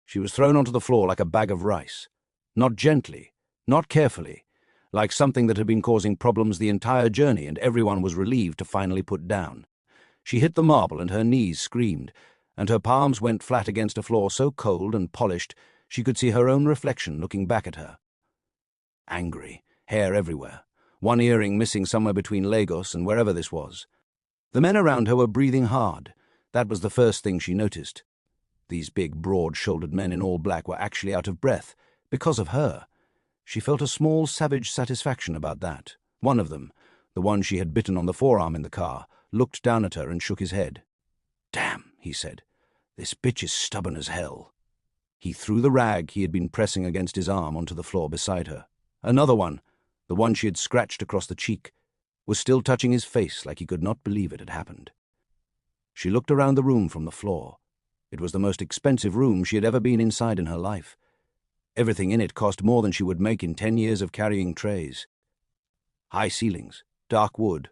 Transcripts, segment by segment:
She was thrown onto the floor like a bag of rice. Not gently, not carefully, like something that had been causing problems the entire journey and everyone was relieved to finally put down. She hit the marble and her knees screamed, and her palms went flat against a floor so cold and polished she could see her own reflection looking back at her. Angry, hair everywhere, one earring missing somewhere between Lagos and wherever this was. The men around her were breathing hard. That was the first thing she noticed. These big, broad-shouldered men in all black were actually out of breath, because of her. She felt a small, savage satisfaction about that. One of them, the one she had bitten on the forearm in the car, looked down at her and shook his head. "Damn," he said. "This bitch is stubborn as hell." He threw the rag he had been pressing against his arm onto the floor beside her. Another one, the one she had scratched across the cheek, was still touching his face like he could not believe it had happened. She looked around the room from the floor. It was the most expensive room she had ever been inside in her life. Everything in it cost more than she would make in 10 years of carrying trays. High ceilings, dark wood,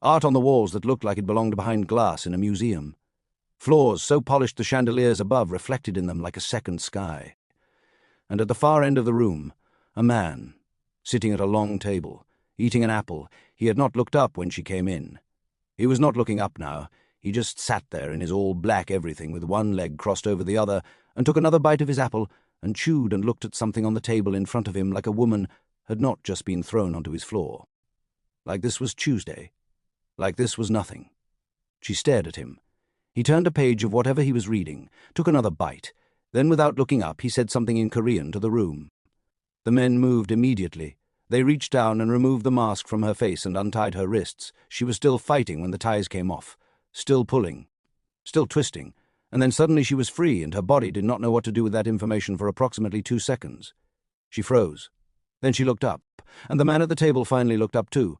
art on the walls that looked like it belonged behind glass in a museum. Floors so polished the chandeliers above reflected in them like a second sky. And at the far end of the room, a man, sitting at a long table, eating an apple. He had not looked up when she came in. He was not looking up now. He just sat there in his all-black everything with one leg crossed over the other and took another bite of his apple and chewed and looked at something on the table in front of him like a woman had not just been thrown onto his floor. Like this was Tuesday. Like this was nothing. She stared at him. He turned a page of whatever he was reading, took another bite. Then, without looking up, he said something in Korean to the room. The men moved immediately. They reached down and removed the mask from her face and untied her wrists. She was still fighting when the ties came off, still pulling, still twisting, and then suddenly she was free and her body did not know what to do with that information for approximately 2 seconds. She froze. Then she looked up, and the man at the table finally looked up too.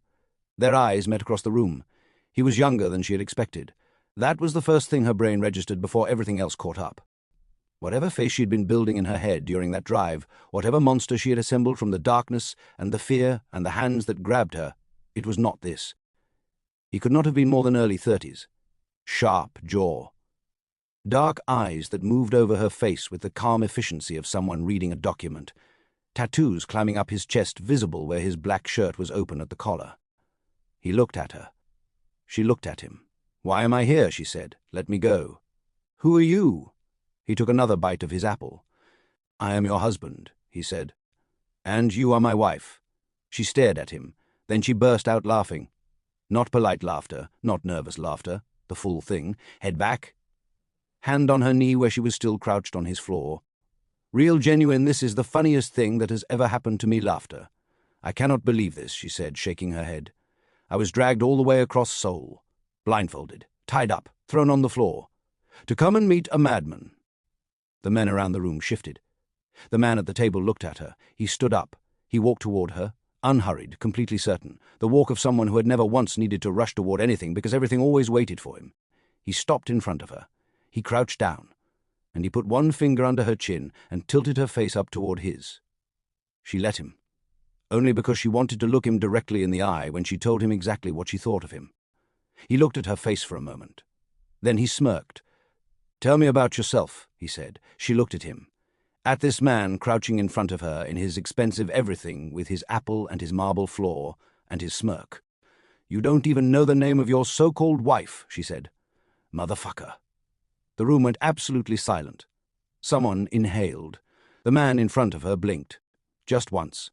Their eyes met across the room. He was younger than she had expected. That was the first thing her brain registered before everything else caught up. Whatever face she had been building in her head during that drive, whatever monster she had assembled from the darkness and the fear and the hands that grabbed her, it was not this. He could not have been more than early 30s. Sharp jaw. Dark eyes that moved over her face with the calm efficiency of someone reading a document. Tattoos climbing up his chest visible where his black shirt was open at the collar. He looked at her. She looked at him. "Why am I here?" she said. "Let me go." "Who are you?" He took another bite of his apple. "I am your husband," he said. "And you are my wife." She stared at him. Then she burst out laughing. Not polite laughter, not nervous laughter, the full thing. Head back. Hand on her knee where she was still crouched on his floor. "Real genuine, this is the funniest thing that has ever happened to me laughter. I cannot believe this," she said, shaking her head. "I was dragged all the way across Seoul, blindfolded, tied up, thrown on the floor, to come and meet a madman." The men around the room shifted. The man at the table looked at her. He stood up. He walked toward her, unhurried, completely certain, the walk of someone who had never once needed to rush toward anything because everything always waited for him. He stopped in front of her. He crouched down, and he put one finger under her chin and tilted her face up toward his. She let him, only because she wanted to look him directly in the eye when she told him exactly what she thought of him. He looked at her face for a moment. Then he smirked. "Tell me about yourself," he said. She looked at him. At this man crouching in front of her in his expensive everything with his apple and his marble floor and his smirk. "You don't even know the name of your so-called wife," she said. "Motherfucker." The room went absolutely silent. Someone inhaled. The man in front of her blinked. Just once.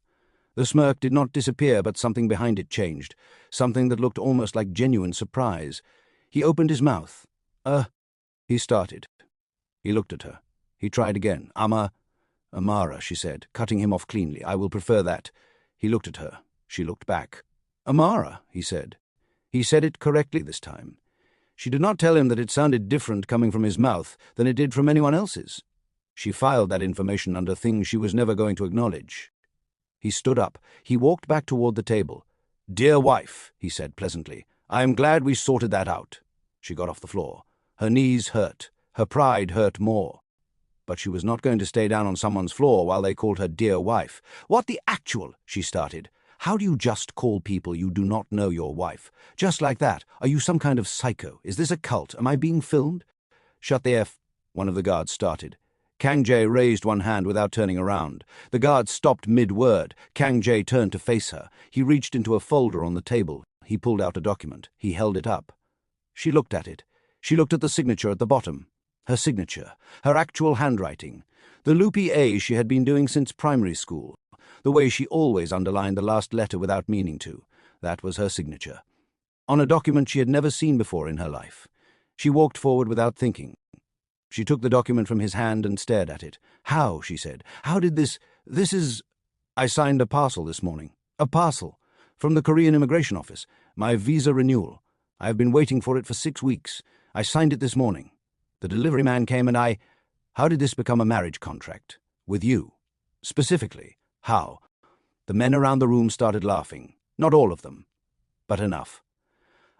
The smirk did not disappear, but something behind it changed. Something that looked almost like genuine surprise. He opened his mouth. He started. He looked at her. He tried again. "Amara," she said, cutting him off cleanly. "I will prefer that." He looked at her. She looked back. "Amara," he said. He said it correctly this time. She did not tell him that it sounded different coming from his mouth than it did from anyone else's. She filed that information under things she was never going to acknowledge. He stood up. He walked back toward the table. "Dear wife," he said pleasantly, "I am glad we sorted that out." She got off the floor. Her knees hurt. Her pride hurt more. But she was not going to stay down on someone's floor while they called her dear wife. "What the actual?" she started. "How do you just call people you do not know your wife? Just like that? Are you some kind of psycho? Is this a cult? Am I being filmed?" "Shut the F," one of the guards started. Kangj raised one hand without turning around. The guard stopped mid-word. Kangj turned to face her. He reached into a folder on the table. He pulled out a document. He held it up. She looked at it. She looked at the signature at the bottom. Her signature. Her actual handwriting. The loopy A she had been doing since primary school. The way she always underlined the last letter without meaning to. That was her signature. On a document she had never seen before in her life. She walked forward without thinking. She took the document from his hand and stared at it. "How?" she said. "How did this is... I signed a parcel this morning. A parcel. From the Korean Immigration Office. My visa renewal. I have been waiting for it for 6 weeks. I signed it this morning. The delivery man came and I... How did this become a marriage contract? With you? Specifically, how?" The men around the room started laughing. Not all of them, but enough.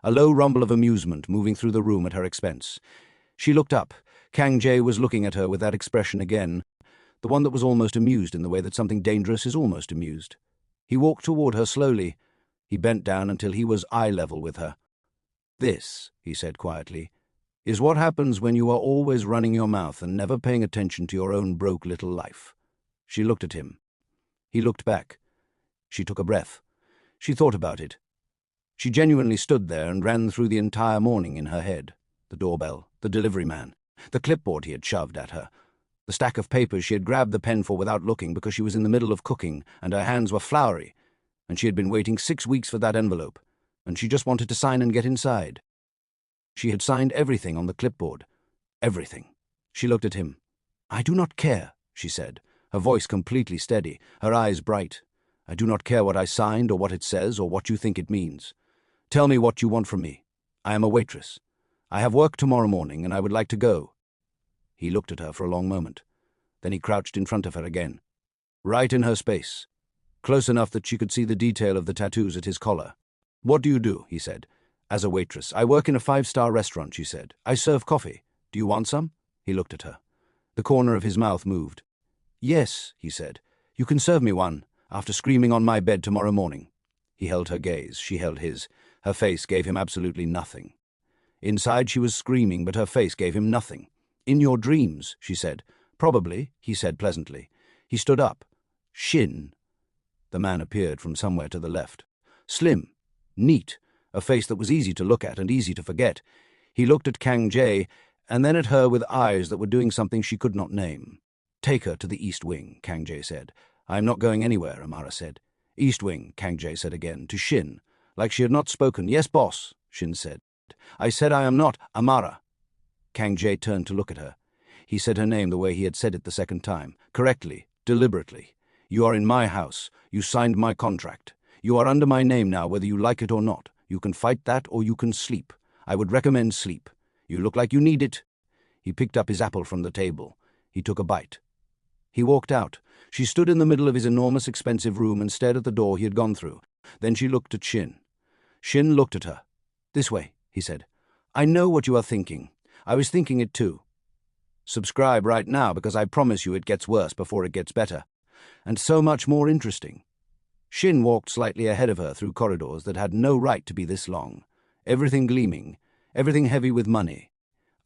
A low rumble of amusement moving through the room at her expense. She looked up. Kangj was looking at her with that expression again, the one that was almost amused in the way that something dangerous is almost amused. He walked toward her slowly. He bent down until he was eye level with her. "This," he said quietly, "is what happens when you are always running your mouth and never paying attention to your own broke little life." She looked at him. He looked back. She took a breath. She thought about it. She genuinely stood there and ran through the entire morning in her head. The doorbell, the delivery man, the clipboard he had shoved at her, the stack of papers she had grabbed the pen for without looking because she was in the middle of cooking and her hands were floury, and she had been waiting 6 weeks for that envelope, and she just wanted to sign and get inside. She had signed everything on the clipboard. Everything. She looked at him. "I do not care," she said, her voice completely steady, her eyes bright. "I do not care what I signed or what it says or what you think it means. Tell me what you want from me. I am a waitress. I have work tomorrow morning and I would like to go." He looked at her for a long moment. Then he crouched in front of her again. Right in her space. Close enough that she could see the detail of the tattoos at his collar. "What do you do?" he said. "As a waitress. I work in a 5-star restaurant," she said. "I serve coffee. Do you want some?" He looked at her. The corner of his mouth moved. "Yes," he said. "You can serve me one, after screaming on my bed tomorrow morning." He held her gaze. She held his. Her face gave him absolutely nothing. Inside she was screaming, but her face gave him nothing. "In your dreams," she said. "Probably," he said pleasantly. He stood up. "Shin." The man appeared from somewhere to the left. Slim. Neat. A face that was easy to look at and easy to forget. He looked at Kangj, and then at her with eyes that were doing something she could not name. "Take her to the East Wing," Kangj said. "I am not going anywhere," Amara said. "East Wing," Kangj said again, to Shin, like she had not spoken. "Yes, boss," Shin said. "I said I am not Amara." Kangj turned to look at her. He said her name the way he had said it the second time, correctly, deliberately. "You are in my house. You signed my contract. You are under my name now, whether you like it or not. You can fight that or you can sleep. I would recommend sleep. You look like you need it." He picked up his apple from the table. He took a bite. He walked out. She stood in the middle of his enormous, expensive room and stared at the door he had gone through. Then she looked at Shin. Shin looked at her. "This way," he said. "I know what you are thinking. I was thinking it too. Subscribe right now because I promise you it gets worse before it gets better. And so much more interesting." Shin walked slightly ahead of her through corridors that had no right to be this long. Everything gleaming, everything heavy with money.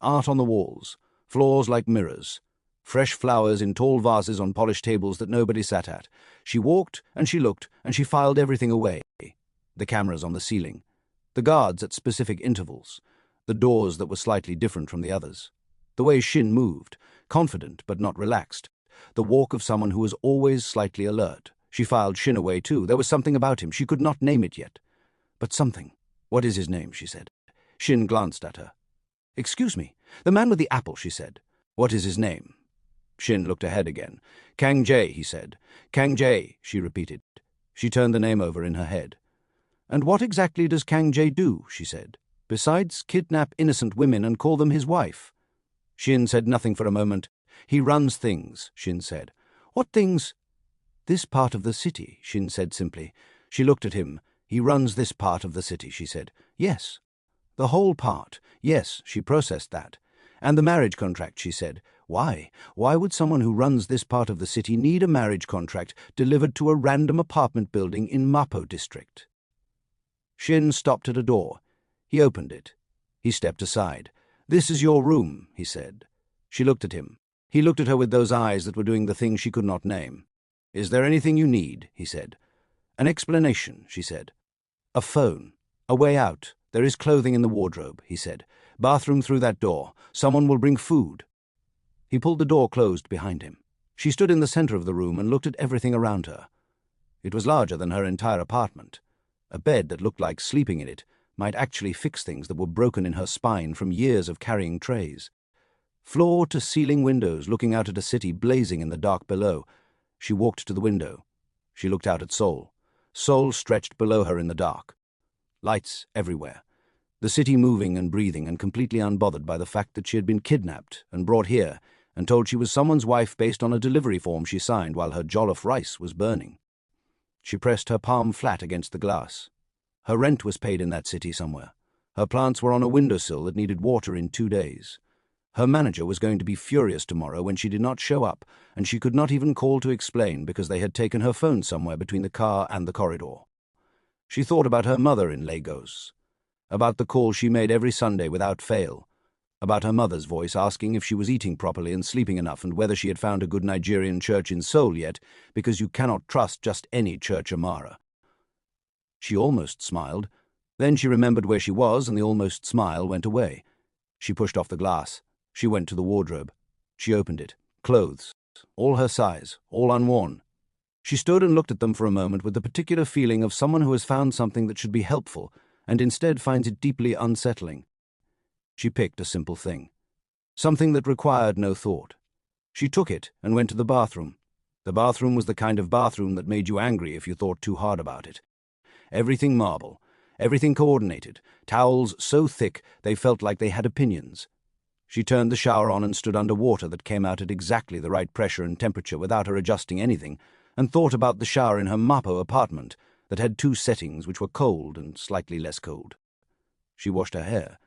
Art on the walls, floors like mirrors. Fresh flowers in tall vases on polished tables that nobody sat at. She walked and she looked and she filed everything away. The cameras on the ceiling. The guards at specific intervals. The doors that were slightly different from the others. The way Shin moved, confident but not relaxed. The walk of someone who was always slightly alert. She filed Shin away too. There was something about him. She could not name it yet. But something. "What is his name?" she said. Shin glanced at her. "Excuse me. The man with the apple," she said. "What is his name?" Shin looked ahead again. "Kangj," he said. "Kangj," she repeated. She turned the name over in her head. "And what exactly does Kangj do?" she said. "Besides kidnap innocent women and call them his wife?" Shin said nothing for a moment. "He runs things," Shin said. "What things?" "This part of the city," Shin said simply. She looked at him. "He runs this part of the city," she said. "Yes." "The whole part." "Yes," she processed that. "And the marriage contract," she said. "Why? Why would someone who runs this part of the city need a marriage contract delivered to a random apartment building in Mapo district?" Shin stopped at a door. He opened it. He stepped aside. "This is your room," he said. She looked at him. He looked at her with those eyes that were doing the thing she could not name. "Is there anything you need?" he said. "An explanation," she said. "A phone. A way out. There is clothing in the wardrobe," he said. "Bathroom through that door. Someone will bring food." He pulled the door closed behind him. She stood in the center of the room and looked at everything around her. It was larger than her entire apartment. A bed that looked like sleeping in it might actually fix things that were broken in her spine from years of carrying trays. Floor-to-ceiling windows looking out at a city blazing in the dark below. She walked to the window. She looked out at Seoul. Seoul stretched below her in the dark. Lights everywhere. The city moving and breathing and completely unbothered by the fact that she had been kidnapped and brought here and told she was someone's wife based on a delivery form she signed while her jollof rice was burning. She pressed her palm flat against the glass. Her rent was paid in that city somewhere. Her plants were on a windowsill that needed water in 2 days. Her manager was going to be furious tomorrow when she did not show up, and she could not even call to explain because they had taken her phone somewhere between the car and the corridor. She thought about her mother in Lagos, about the call she made every Sunday without fail, about her mother's voice asking if she was eating properly and sleeping enough and whether she had found a good Nigerian church in Seoul yet, because you cannot trust just any church Amara. She almost smiled. Then she remembered where she was and the almost smile went away. She pushed off the glass. She went to the wardrobe. She opened it. Clothes. All her size. All unworn. She stood and looked at them for a moment with the particular feeling of someone who has found something that should be helpful and instead finds it deeply unsettling. She picked a simple thing. Something that required no thought. She took it and went to the bathroom. The bathroom was the kind of bathroom that made you angry if you thought too hard about it. Everything marble. Everything coordinated. Towels so thick they felt like they had opinions. She turned the shower on and stood under water that came out at exactly the right pressure and temperature without her adjusting anything, and thought about the shower in her Mapo apartment that had 2 settings which were cold and slightly less cold. She washed her hair.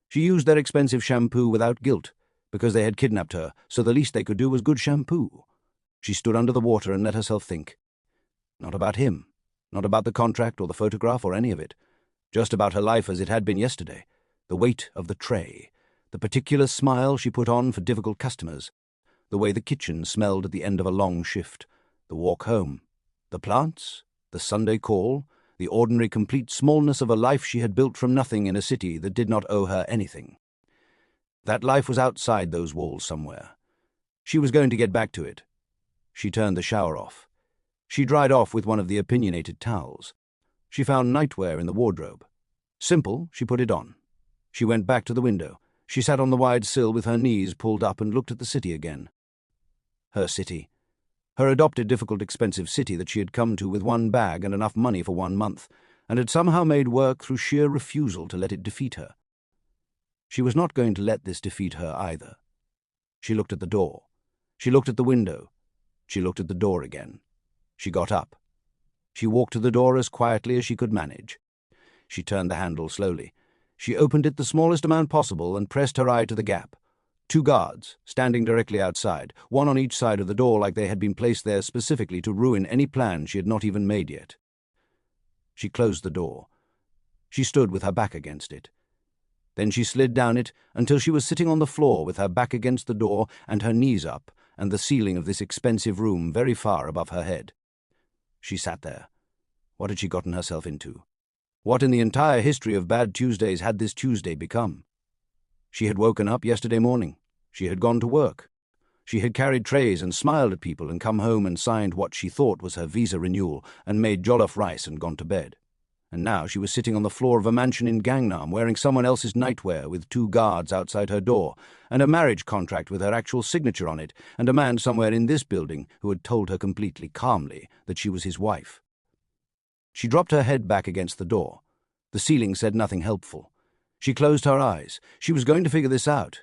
She used their expensive shampoo without guilt, because they had kidnapped her, so the least they could do was good shampoo. She stood under the water and let herself think. Not about him, not about the contract or the photograph or any of it, just about her life as it had been yesterday, the weight of the tray, the particular smile she put on for difficult customers, the way the kitchen smelled at the end of a long shift, the walk home, the plants, the Sunday call, the ordinary complete smallness of a life she had built from nothing in a city that did not owe her anything. That life was outside those walls somewhere. She was going to get back to it. She turned the shower off. She dried off with one of the opinionated towels. She found nightwear in the wardrobe. Simple, she put it on. She went back to the window. She sat on the wide sill with her knees pulled up and looked at the city again. Her city. Her adopted difficult expensive city that she had come to with 1 bag and enough money for 1 month, and had somehow made work through sheer refusal to let it defeat her. She was not going to let this defeat her either. She looked at the door. She looked at the window. She looked at the door again. She got up. She walked to the door as quietly as she could manage. She turned the handle slowly. She opened it the smallest amount possible and pressed her eye to the gap. 2 guards, standing directly outside, one on each side of the door like they had been placed there specifically to ruin any plan she had not even made yet. She closed the door. She stood with her back against it. Then she slid down it until she was sitting on the floor with her back against the door and her knees up and the ceiling of this expensive room very far above her head. She sat there. What had she gotten herself into? What in the entire history of bad Tuesdays had this Tuesday become? She had woken up yesterday morning. She had gone to work. She had carried trays and smiled at people and come home and signed what she thought was her visa renewal and made jollof rice and gone to bed. And now she was sitting on the floor of a mansion in Gangnam wearing someone else's nightwear with 2 guards outside her door and a marriage contract with her actual signature on it and a man somewhere in this building who had told her completely calmly that she was his wife. She dropped her head back against the door. The ceiling said nothing helpful. She closed her eyes. She was going to figure this out.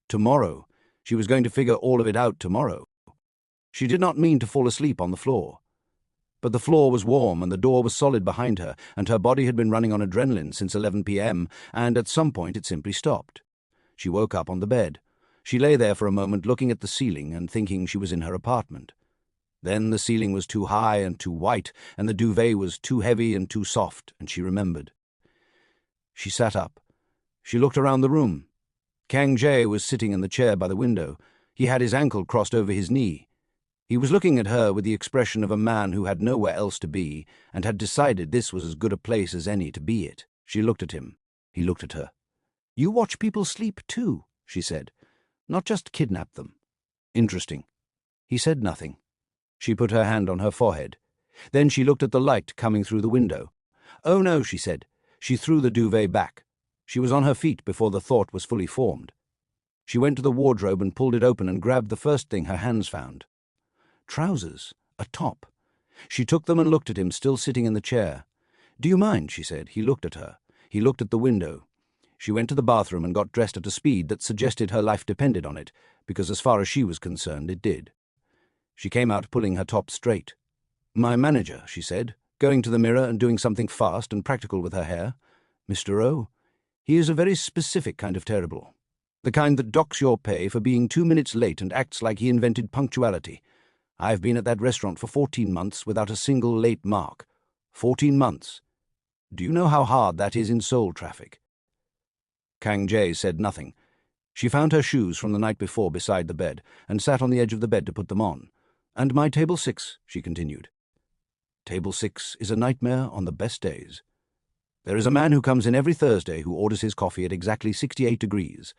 Tomorrow. She was going to figure all of it out tomorrow. She did not mean to fall asleep on the floor. But the floor was warm and the door was solid behind her, and her body had been running on adrenaline since 11 p.m., and at some point it simply stopped. She woke up on the bed. She lay there for a moment looking at the ceiling and thinking she was in her apartment. Then the ceiling was too high and too white, and the duvet was too heavy and too soft, and she remembered. She sat up. She looked around the room. Kangj was sitting in the chair by the window. He had his ankle crossed over his knee. He was looking at her with the expression of a man who had nowhere else to be and had decided this was as good a place as any to be it. She looked at him. He looked at her. "You watch people sleep too," she said. "Not just kidnap them." "Interesting." He said nothing. She put her hand on her forehead. Then she looked at the light coming through the window. "Oh no," she said. She threw the duvet back. She was on her feet before the thought was fully formed. She went to the wardrobe and pulled it open and grabbed the first thing her hands found. Trousers, a top. She took them and looked at him, still sitting in the chair. "Do you mind?" she said. He looked at her. He looked at the window. She went to the bathroom and got dressed at a speed that suggested her life depended on it, because as far as she was concerned, it did. She came out pulling her top straight. "My manager," she said, going to the mirror and doing something fast and practical with her hair. "Mr. O. He is a very specific kind of terrible. The kind that docks your pay for being 2 minutes late and acts like he invented punctuality. I've been at that restaurant for 14 months without a single late mark. 14 months. Do you know how hard that is in soul traffic?" Kangj said nothing. She found her shoes from the night before beside the bed and sat on the edge of the bed to put them on. "And my table 6, she continued. "Table 6 is a nightmare on the best days. There is a man who comes in every Thursday who orders his coffee at exactly 68 degrees.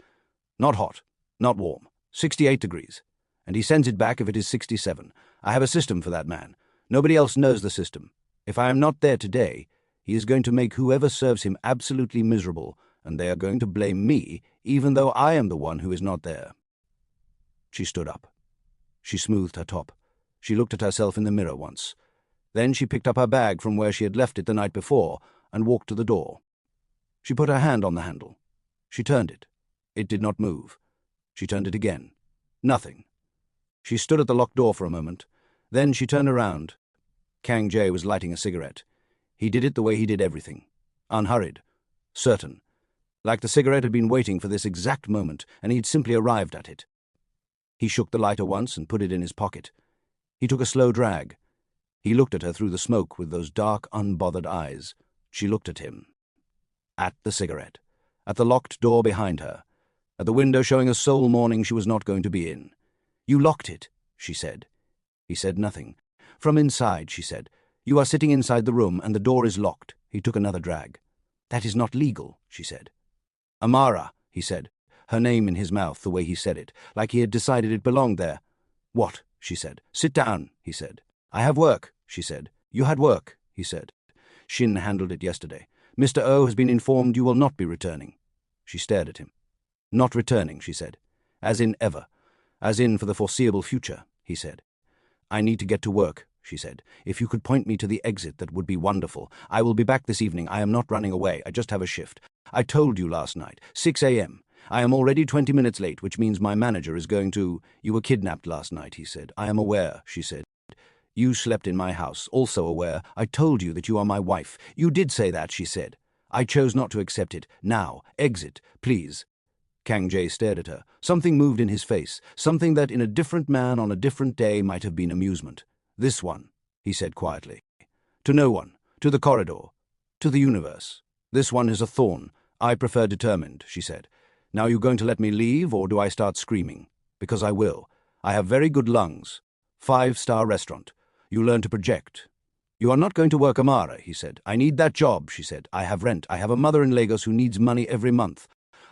Not hot, not warm, 68 degrees. And he sends it back if it is 67. I have a system for that man. Nobody else knows the system. If I am not there today, he is going to make whoever serves him absolutely miserable, and they are going to blame me, even though I am the one who is not there." She stood up. She smoothed her top. She looked at herself in the mirror once. Then she picked up her bag from where she had left it the night before and walked to the door. She put her hand on the handle. She turned it. It did not move. She turned it again. Nothing. She stood at the locked door for a moment. Then she turned around. Kangj was lighting a cigarette. He did it the way he did everything. Unhurried. Certain. Like the cigarette had been waiting for this exact moment, and he had simply arrived at it. He shook the lighter once and put it in his pocket. He took a slow drag. He looked at her through the smoke with those dark, unbothered eyes. She looked at him. At the cigarette. At the locked door behind her. At the window showing a soul morning she was not going to be in. "You locked it," she said. He said nothing. "From inside," she said. "You are sitting inside the room, and the door is locked." He took another drag. "That is not legal," she said. "Amara," he said, her name in his mouth the way he said it, like he had decided it belonged there. "What?" she said. "Sit down," he said. "I have work," she said. "You had work," he said. "Shin handled it yesterday. Mr. O has been informed you will not be returning." She stared at him. "Not returning," she said. "As in ever. As in for the foreseeable future," he said. "I need to get to work," she said. "If you could point me to the exit, that would be wonderful. I will be back this evening. I am not running away. I just have a shift. I told you last night. 6 a.m. I am already 20 minutes late, which means my manager is going to—" "You were kidnapped last night," he said. "I am aware," she said. "You slept in my house, also aware. I told you that you are my wife." "You did say that," she said. "I chose not to accept it. Now, exit, please." Kangj stared at her. Something moved in his face, something that in a different man on a different day might have been amusement. "This one," he said quietly. "To no one. To the corridor. To the universe. This one is a thorn. I prefer determined," she said. "Now you going to let me leave, or do I start screaming? Because I will. I have very good lungs. 5-star restaurant. You learn to project." "You are not going to work Amara," he said. "I need that job," she said. "I have rent. I have a mother in Lagos who needs money every month.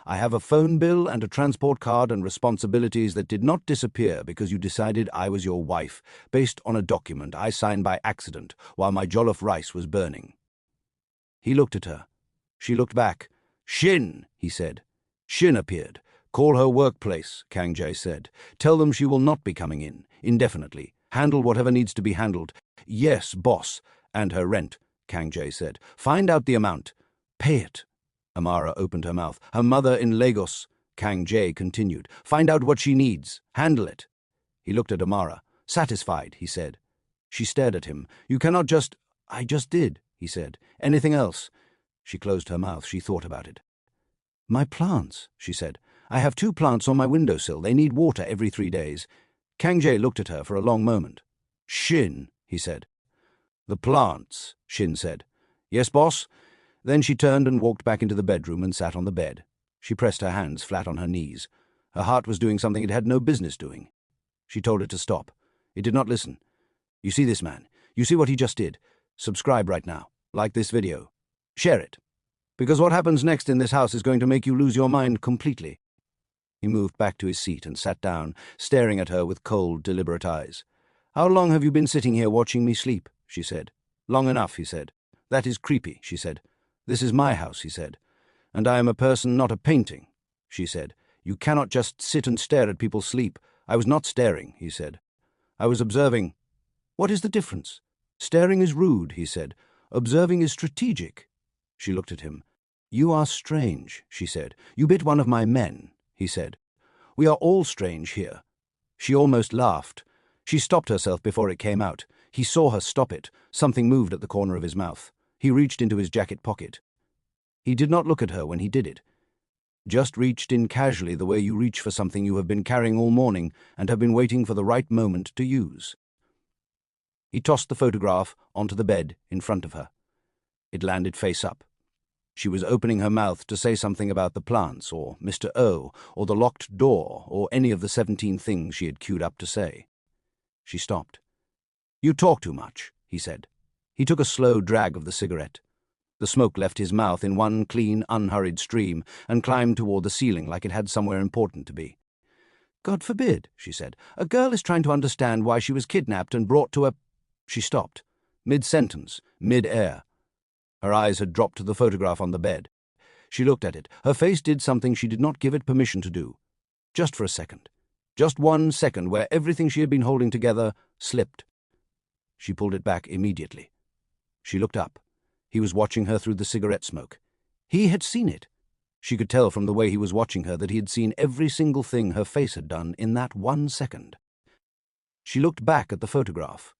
I have a phone bill and a transport card and responsibilities that did not disappear because you decided I was your wife, based on a document I signed by accident while my jollof rice was burning." He looked at her. She looked back. "Shin," he said. Shin appeared. "Call her workplace," Kangj said. "Tell them she will not be coming in, indefinitely. Handle whatever needs to be handled." "Yes, boss." "And her rent," Kangj said. "Find out the amount. Pay it." Amara opened her mouth. "Her mother in Lagos," Kangj continued. "Find out what she needs. Handle it." He looked at Amara. "Satisfied," he said. She stared at him. "You cannot just—" "I just did," he said. "Anything else?" She closed her mouth. She thought about it. "My plants," she said. "I have 2 plants on my windowsill. They need water every 3 days." Kangj looked at her for a long moment. "Shin," he said. "The plants," Shin said. "Yes, boss?" Then she turned and walked back into the bedroom and sat on the bed. She pressed her hands flat on her knees. Her heart was doing something it had no business doing. She told it to stop. It did not listen. You see this man? You see what he just did? Subscribe right now. Like this video. Share it. Because what happens next in this house is going to make you lose your mind completely. He moved back to his seat and sat down, staring at her with cold, deliberate eyes. How long have you been sitting here watching me sleep? She said. Long enough, he said. That is creepy, she said. This is my house, he said. And I am a person, not a painting, she said. You cannot just sit and stare at people sleep. I was not staring, he said. I was observing. What is the difference? Staring is rude, he said. Observing is strategic. She looked at him. You are strange, she said. You bit one of my men, he said. We are all strange here. She almost laughed. She stopped herself before it came out. He saw her stop it. Something moved at the corner of his mouth. He reached into his jacket pocket. He did not look at her when he did it. Just reached in casually the way you reach for something you have been carrying all morning and have been waiting for the right moment to use. He tossed the photograph onto the bed in front of her. It landed face up. She was opening her mouth to say something about the plants, or Mr. O, or the locked door, or any of the 17 things she had queued up to say. She stopped. You talk too much, he said. He took a slow drag of the cigarette. The smoke left his mouth in one clean, unhurried stream and climbed toward the ceiling like it had somewhere important to be. God forbid, she said. A girl is trying to understand why she was kidnapped and brought to a... She stopped, mid-sentence, mid-air. Her eyes had dropped to the photograph on the bed. She looked at it. Her face did something she did not give it permission to do. Just for a second. Just 1 second where everything she had been holding together slipped. She pulled it back immediately. She looked up. He was watching her through the cigarette smoke. He had seen it. She could tell from the way he was watching her that he had seen every single thing her face had done in that 1 second. She looked back at the photograph.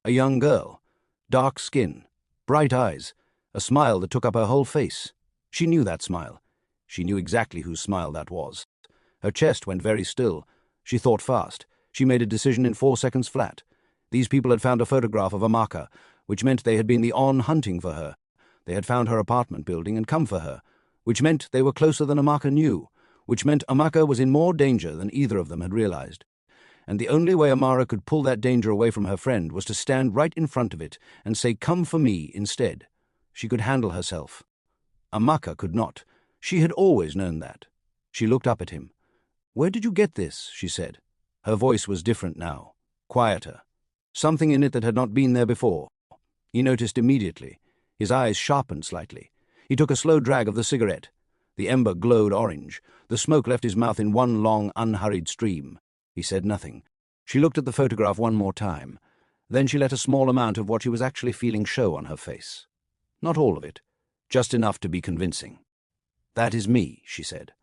A young girl. Dark skin. Bright eyes. A smile that took up her whole face. She knew that smile. She knew exactly whose smile that was. Her chest went very still. She thought fast. She made a decision in 4 seconds flat. These people had found a photograph of Amaka, which meant they had been the on hunting for her. They had found her apartment building and come for her, which meant they were closer than Amaka knew, which meant Amaka was in more danger than either of them had realized. And the only way Amara could pull that danger away from her friend was to stand right in front of it and say, "Come for me," instead. She could handle herself. Amaka could not. She had always known that. She looked up at him. "Where did you get this?" she said. Her voice was different now, quieter. Something in it that had not been there before. He noticed immediately. His eyes sharpened slightly. He took a slow drag of the cigarette. The ember glowed orange. The smoke left his mouth in one long, unhurried stream. He said nothing. She looked at the photograph one more time. Then she let a small amount of what she was actually feeling show on her face. Not all of it, just enough to be convincing. "That is me," she said.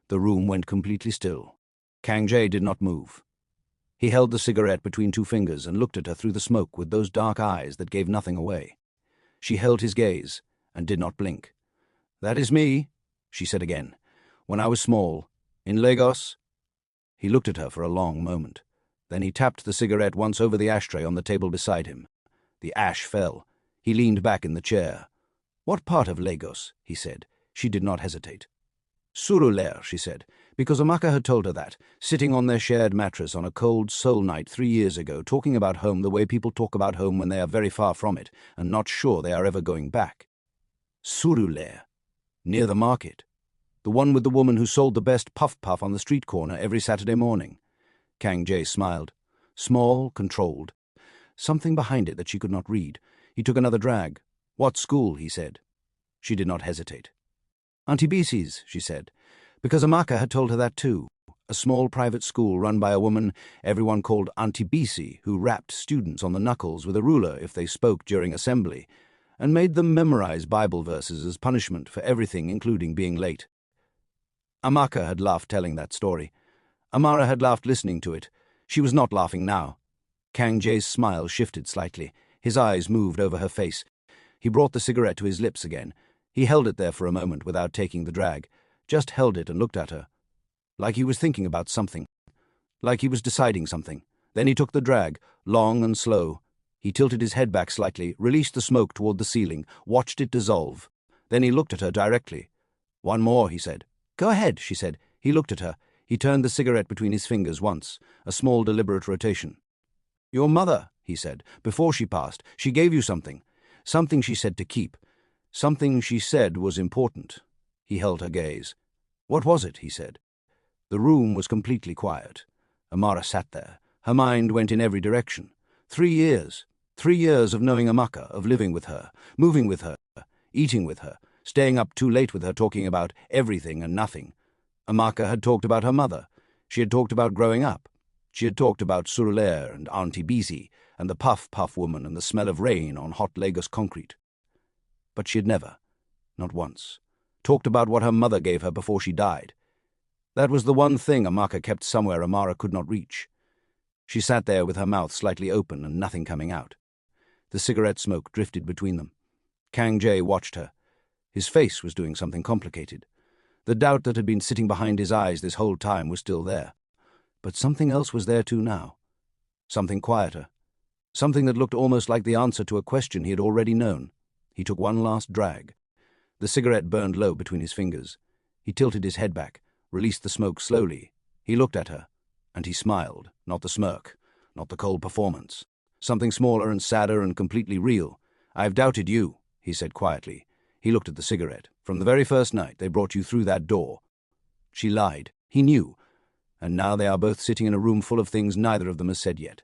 The room went completely still. Kangj did not move. He held the cigarette between 2 fingers and looked at her through the smoke with those dark eyes that gave nothing away. She held his gaze and did not blink. "That is me," she said again. "When I was small, in Lagos." He looked at her for a long moment. Then he tapped the cigarette once over the ashtray on the table beside him. The ash fell. He leaned back in the chair. "What part of Lagos?" he said. She did not hesitate. "Surulere," she said, because Amaka had told her that, sitting on their shared mattress on a cold soul night 3 years ago, talking about home the way people talk about home when they are very far from it and not sure they are ever going back. Surulere. Near the market. The one with the woman who sold the best puff-puff on the street corner every Saturday morning. Kangj smiled. Small, controlled. Something behind it that she could not read. He took another drag. "What school?" he said. She did not hesitate. "Auntie Bisi's," she said, because Amaka had told her that too. A small private school run by a woman everyone called Auntie Bisi, who rapped students on the knuckles with a ruler if they spoke during assembly, and made them memorize Bible verses as punishment for everything, including being late. Amaka had laughed telling that story. Amara had laughed listening to it. She was not laughing now. Kangj's smile shifted slightly. His eyes moved over her face. He brought the cigarette to his lips again. He held it there for a moment without taking the drag. Just held it and looked at her. Like he was thinking about something. Like he was deciding something. Then he took the drag, long and slow. He tilted his head back slightly, released the smoke toward the ceiling, watched it dissolve. Then he looked at her directly. "One more," he said. "Go ahead," she said. He looked at her. He turned the cigarette between his fingers once, a small deliberate rotation. "Your mother," he said, "before she passed, she gave you something. Something she said to keep. Something she said was important." He held her gaze. "What was it?" he said. The room was completely quiet. Amara sat there. Her mind went in every direction. 3 years. 3 years of knowing Amaka, of living with her, moving with her, eating with her, staying up too late with her, talking about everything and nothing. Amaka had talked about her mother. She had talked about growing up. She had talked about Surulair and Auntie Bisi and the puff-puff woman and the smell of rain on hot Lagos concrete. But she had never, not once, talked about what her mother gave her before she died. That was the one thing Amaka kept somewhere Amara could not reach. She sat there with her mouth slightly open and nothing coming out. The cigarette smoke drifted between them. Kangj watched her. His face was doing something complicated. The doubt that had been sitting behind his eyes this whole time was still there. But something else was there too now. Something quieter. Something that looked almost like the answer to a question he had already known. He took one last drag. The cigarette burned low between his fingers. He tilted his head back, released the smoke slowly. He looked at her, and he smiled, not the smirk, not the cold performance. Something smaller and sadder and completely real. "I've doubted you," he said quietly. He looked at the cigarette. "From the very first night they brought you through that door." She lied. He knew. And now they are both sitting in a room full of things neither of them has said yet.